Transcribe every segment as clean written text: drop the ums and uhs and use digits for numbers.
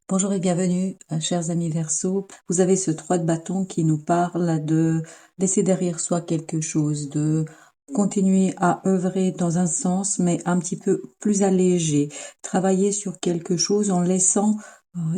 Bonjour et bienvenue, chers amis Verseau. Vous avez ce 3 de bâton qui nous parle de laisser derrière soi quelque chose, de continuer à œuvrer dans un sens, mais un petit peu plus allégé, travailler sur quelque chose en laissant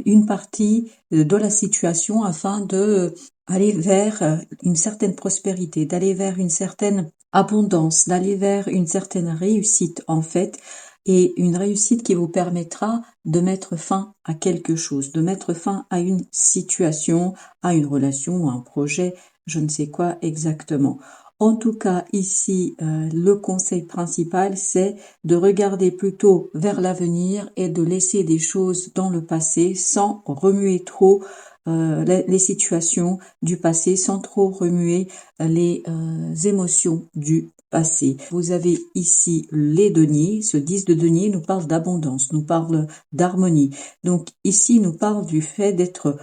une partie de la situation afin de aller vers une certaine prospérité, d'aller vers une certaine abondance, d'aller vers une certaine réussite en fait, et une réussite qui vous permettra de mettre fin à quelque chose, de mettre fin à une situation, à une relation, à un projet, je ne sais quoi exactement. En tout cas, ici, le conseil principal, c'est de regarder plutôt vers l'avenir et de laisser des choses dans le passé sans remuer trop les situations du passé, sans trop remuer les émotions du passé. Vous avez ici les deniers. Ce 10 de denier nous parle d'abondance, nous parle d'harmonie. Donc ici, nous parle du fait d'être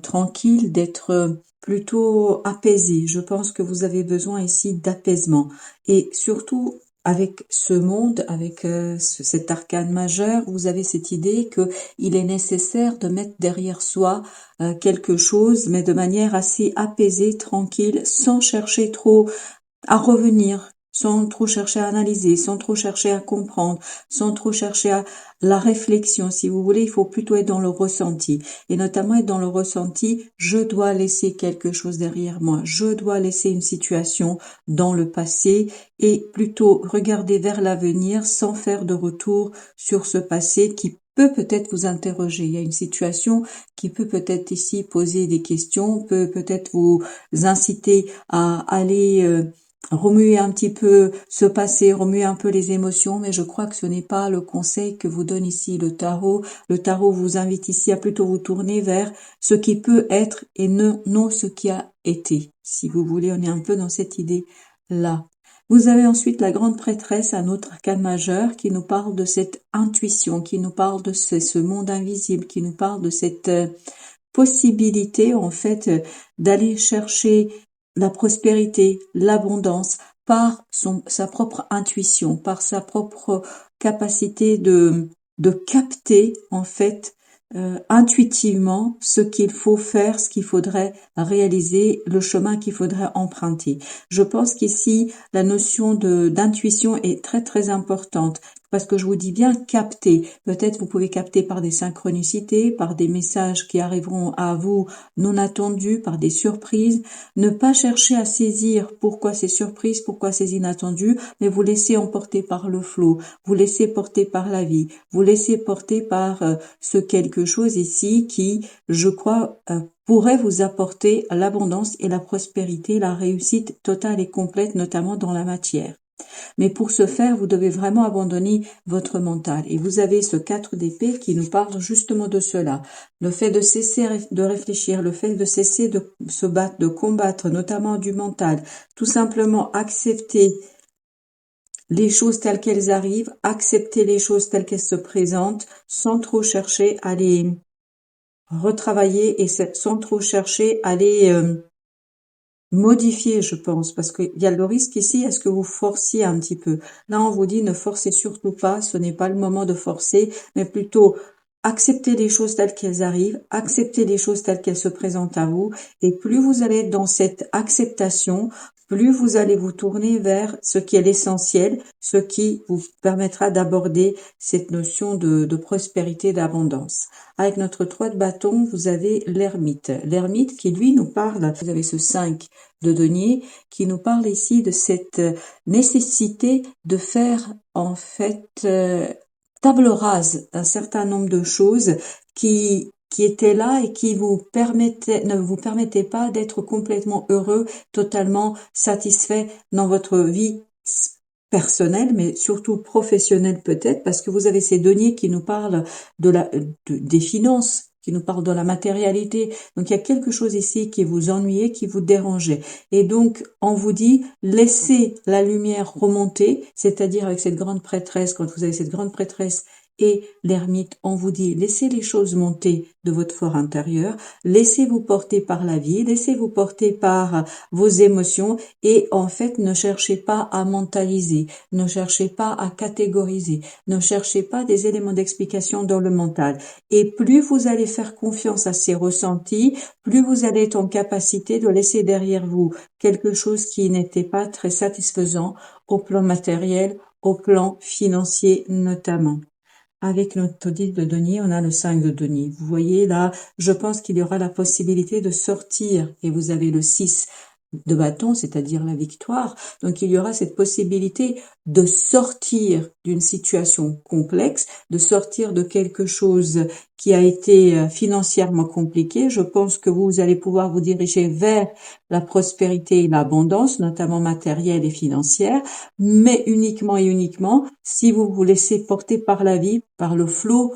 tranquille, d'être plutôt apaisé. Je pense que vous avez besoin ici d'apaisement. Et surtout, avec ce monde, avec cet arcane majeur, vous avez cette idée que il est nécessaire de mettre derrière soi quelque chose, mais de manière assez apaisée, tranquille, sans chercher trop à revenir, sans trop chercher à analyser, sans trop chercher à comprendre, sans trop chercher à la réflexion. Si vous voulez, il faut plutôt être dans le ressenti. Et notamment être dans le ressenti, je dois laisser quelque chose derrière moi. Je dois laisser une situation dans le passé et plutôt regarder vers l'avenir sans faire de retour sur ce passé qui peut peut-être vous interroger. Il y a une situation qui peut peut-être ici poser des questions, peut peut-être vous inciter à aller remuer un petit peu ce passé, remuer un peu les émotions, mais je crois que ce n'est pas le conseil que vous donne ici le tarot. Le tarot vous invite ici à plutôt vous tourner vers ce qui peut être et non ce qui a été. Si vous voulez, on est un peu dans cette idée-là. Vous avez ensuite la grande prêtresse, un autre arcane majeur qui nous parle de cette intuition, qui nous parle de ce monde invisible, qui nous parle de cette possibilité en fait d'aller chercher la prospérité, l'abondance par sa propre intuition, par sa propre capacité de capter en fait intuitivement ce qu'il faut faire, ce qu'il faudrait réaliser, le chemin qu'il faudrait emprunter. Je pense qu'ici la notion d'intuition est très très importante. Parce que je vous dis bien capter. Peut-être vous pouvez capter par des synchronicités, par des messages qui arriveront à vous non attendus, par des surprises. Ne pas chercher à saisir pourquoi ces surprises, pourquoi ces inattendus, mais vous laisser emporter par le flot, vous laisser porter par la vie, vous laisser porter par ce quelque chose ici qui, je crois, pourrait vous apporter l'abondance et la prospérité, la réussite totale et complète, notamment dans la matière. Mais pour ce faire, vous devez vraiment abandonner votre mental. Et vous avez ce 4 d'épée qui nous parle justement de cela. Le fait de cesser de réfléchir, le fait de cesser de se battre, de combattre, notamment du mental. Tout simplement accepter les choses telles qu'elles arrivent, accepter les choses telles qu'elles se présentent, sans trop chercher à les retravailler et sans trop chercher à les modifier, je pense, parce qu'il y a le risque ici, est-ce que vous forciez un petit peu? Là, on vous dit ne forcez surtout pas, ce n'est pas le moment de forcer, mais plutôt accepter les choses telles qu'elles arrivent, accepter les choses telles qu'elles se présentent à vous, et plus vous allez être dans cette acceptation, plus vous allez vous tourner vers ce qui est l'essentiel, ce qui vous permettra d'aborder cette notion de prospérité, d'abondance. Avec notre 3 de bâton, vous avez l'ermite. L'ermite qui, lui, nous parle, vous avez ce 5 de denier, qui nous parle ici de cette nécessité de faire, en fait, table rase d'un certain nombre de choses qui étaient là et qui ne vous permettaient pas d'être complètement heureux, totalement satisfait dans votre vie personnelle, mais surtout professionnelle peut-être, parce que vous avez ces deniers qui nous parlent des finances, qui nous parlent de la matérialité. Donc il y a quelque chose ici qui vous ennuyait, qui vous dérangeait. Et donc on vous dit, laissez la lumière remonter, c'est-à-dire avec cette grande prêtresse, quand vous avez cette grande prêtresse et l'ermite, on vous dit, laissez les choses monter de votre fort intérieur, laissez-vous porter par la vie, laissez-vous porter par vos émotions et en fait, ne cherchez pas à mentaliser, ne cherchez pas à catégoriser, ne cherchez pas des éléments d'explication dans le mental. Et plus vous allez faire confiance à ces ressentis, plus vous allez être en capacité de laisser derrière vous quelque chose qui n'était pas très satisfaisant au plan matériel, au plan financier notamment. Avec notre guide de denier, on a le 5 de denier. Vous voyez là, je pense qu'il y aura la possibilité de sortir et vous avez le 6 de bâton, c'est-à-dire la victoire. Donc il y aura cette possibilité de sortir d'une situation complexe, de sortir de quelque chose qui a été financièrement compliqué. Je pense que vous allez pouvoir vous diriger vers la prospérité et l'abondance, notamment matérielle et financière, mais uniquement et uniquement si vous vous laissez porter par la vie, par le flot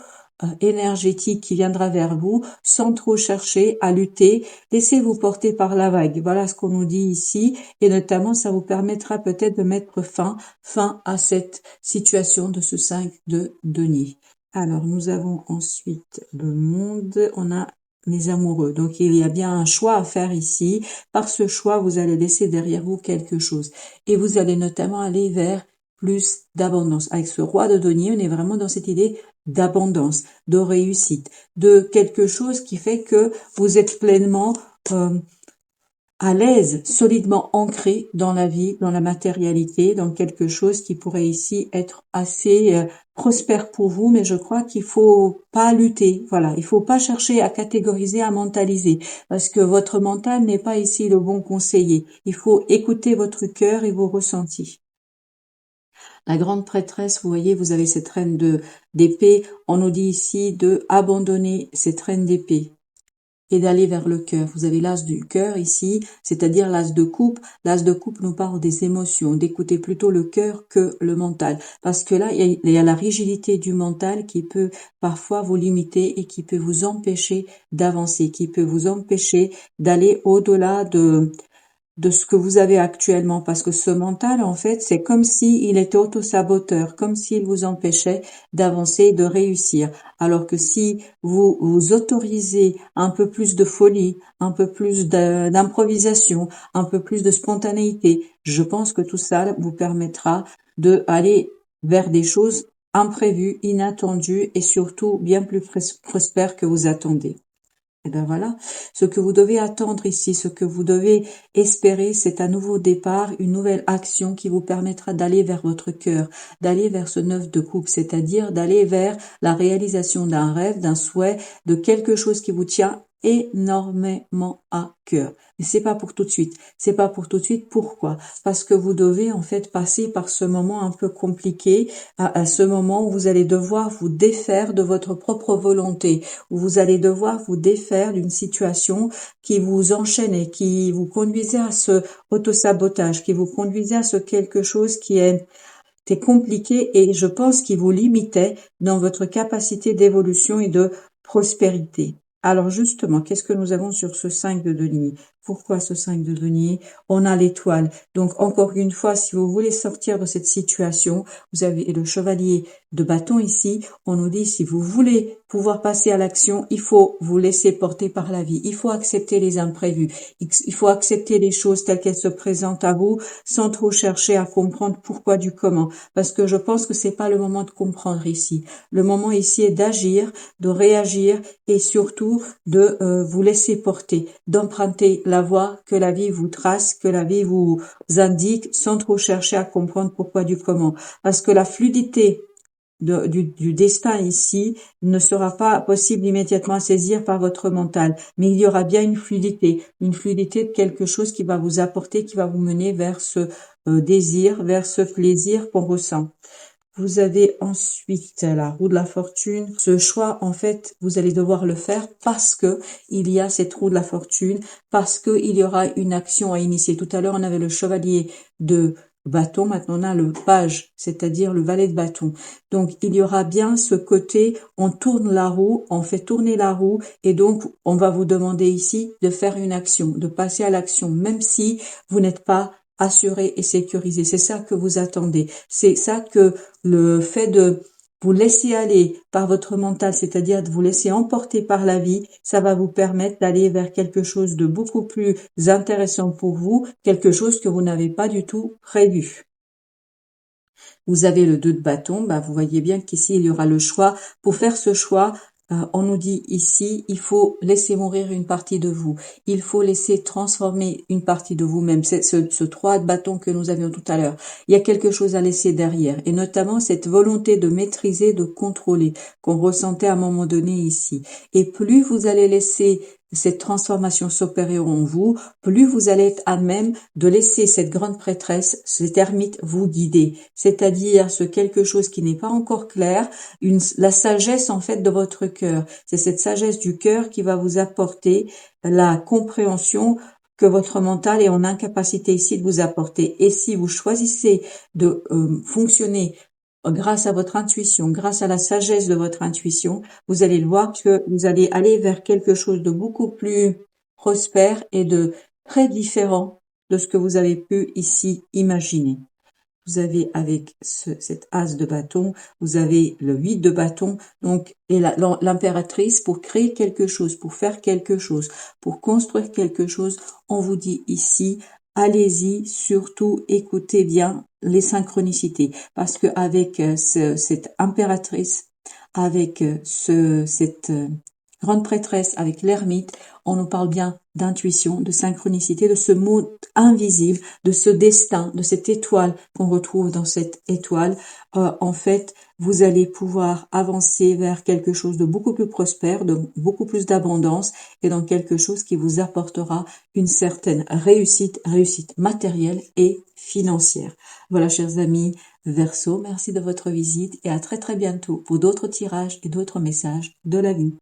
énergétique qui viendra vers vous, sans trop chercher à lutter. Laissez-vous porter par la vague. Voilà ce qu'on nous dit ici, et notamment ça vous permettra peut-être de mettre fin à cette situation de ce 5 de denier. Alors nous avons ensuite le monde, on a les amoureux. Donc il y a bien un choix à faire ici. Par ce choix, vous allez laisser derrière vous quelque chose. Et vous allez notamment aller vers plus d'abondance. Avec ce roi de denier, on est vraiment dans cette idée d'abondance, de réussite, de quelque chose qui fait que vous êtes pleinement à l'aise, solidement ancré dans la vie, dans la matérialité, dans quelque chose qui pourrait ici être assez prospère pour vous, mais je crois qu'il faut pas lutter, voilà, il faut pas chercher à catégoriser, à mentaliser, parce que votre mental n'est pas ici le bon conseiller. Il faut écouter votre cœur et vos ressentis. La grande prêtresse, vous voyez, vous avez cette reine d'épée. On nous dit ici de abandonner cette reine d'épée et d'aller vers le cœur. Vous avez l'as du cœur ici, c'est-à-dire l'as de coupe. L'as de coupe nous parle des émotions, d'écouter plutôt le cœur que le mental. Parce que là, il y a la rigidité du mental qui peut parfois vous limiter et qui peut vous empêcher d'avancer, qui peut vous empêcher d'aller au-delà de ce que vous avez actuellement, parce que ce mental, en fait, c'est comme s'il était auto-saboteur, comme s'il vous empêchait d'avancer, de réussir. Alors que si vous vous autorisez un peu plus de folie, un peu plus d'improvisation, un peu plus de spontanéité, je pense que tout ça vous permettra de aller vers des choses imprévues, inattendues et surtout bien plus prospères que vous attendez. Et ben voilà, ce que vous devez attendre ici, ce que vous devez espérer, c'est un nouveau départ, une nouvelle action qui vous permettra d'aller vers votre cœur, d'aller vers ce 9 de coupe, c'est-à-dire d'aller vers la réalisation d'un rêve, d'un souhait, de quelque chose qui vous tient énormément à cœur. Mais c'est pas pour tout de suite. C'est pas pour tout de suite. Pourquoi? Parce que vous devez en fait passer par ce moment un peu compliqué, à ce moment où vous allez devoir vous défaire de votre propre volonté, où vous allez devoir vous défaire d'une situation qui vous enchaînait, qui vous conduisait à ce autosabotage, qui vous conduisait à ce quelque chose qui était compliqué et je pense qui vous limitait dans votre capacité d'évolution et de prospérité. Alors justement, qu'est-ce que nous avons sur ce 5 de denier? Pourquoi ce 5 de denier? On a l'étoile. Donc encore une fois, si vous voulez sortir de cette situation, vous avez le chevalier de bâton ici. On nous dit si vous voulez pouvoir passer à l'action, il faut vous laisser porter par la vie. Il faut accepter les imprévus. Il faut accepter les choses telles qu'elles se présentent à vous sans trop chercher à comprendre pourquoi du comment. Parce que je pense que c'est pas le moment de comprendre ici. Le moment ici est d'agir, de réagir et surtout de vous laisser porter, d'emprunter la voie que la vie vous trace, que la vie vous indique sans trop chercher à comprendre pourquoi du comment. Parce que la fluidité du destin ici ne sera pas possible immédiatement à saisir par votre mental, mais il y aura bien une fluidité de quelque chose qui va vous apporter, qui va vous mener vers ce désir, vers ce plaisir qu'on ressent. Vous avez ensuite la roue de la fortune. Ce choix, en fait, vous allez devoir le faire parce que il y a cette roue de la fortune, parce que il y aura une action à initier. Tout à l'heure, on avait le chevalier de bâton. Maintenant, on a le page, c'est-à-dire le valet de bâton. Donc, il y aura bien ce côté, on tourne la roue, on fait tourner la roue et donc, on va vous demander ici de faire une action, de passer à l'action, même si vous n'êtes pas assuré et sécurisé. C'est ça que vous attendez. C'est ça que le fait vous laisser aller par votre mental, c'est-à-dire de vous laisser emporter par la vie, ça va vous permettre d'aller vers quelque chose de beaucoup plus intéressant pour vous, quelque chose que vous n'avez pas du tout prévu. Vous avez le 2 de bâton, vous voyez bien qu'ici, il y aura le choix. Pour faire ce choix, on nous dit ici, il faut laisser mourir une partie de vous. Il faut laisser transformer une partie de vous-même. C'est ce 3 de bâton que nous avions tout à l'heure. Il y a quelque chose à laisser derrière. Et notamment cette volonté de maîtriser, de contrôler qu'on ressentait à un moment donné ici. Et plus vous allez laisser cette transformation s'opérer en vous, plus vous allez être à même de laisser cette grande prêtresse, cet ermite vous guider. C'est-à-dire ce quelque chose qui n'est pas encore clair, la sagesse en fait de votre cœur. C'est cette sagesse du cœur qui va vous apporter la compréhension que votre mental est en incapacité ici de vous apporter. Et si vous choisissez de fonctionner grâce à votre intuition, grâce à la sagesse de votre intuition, vous allez voir que vous allez aller vers quelque chose de beaucoup plus prospère et de très différent de ce que vous avez pu ici imaginer. Vous avez avec cet as de bâton, vous avez le 8 de bâton, donc et l'impératrice pour créer quelque chose, pour faire quelque chose, pour construire quelque chose. On vous dit ici, allez-y, surtout écoutez bien les synchronicités, parce que avec cette impératrice, avec cette grande prêtresse, avec l'ermite, on nous parle bien d'intuition, de synchronicité, de ce mot invisible, de ce destin, de cette étoile qu'on retrouve dans cette étoile. En fait, vous allez pouvoir avancer vers quelque chose de beaucoup plus prospère, de beaucoup plus d'abondance et dans quelque chose qui vous apportera une certaine réussite matérielle et financière. Voilà, chers amis Verseau, merci de votre visite et à très très bientôt pour d'autres tirages et d'autres messages de la vie.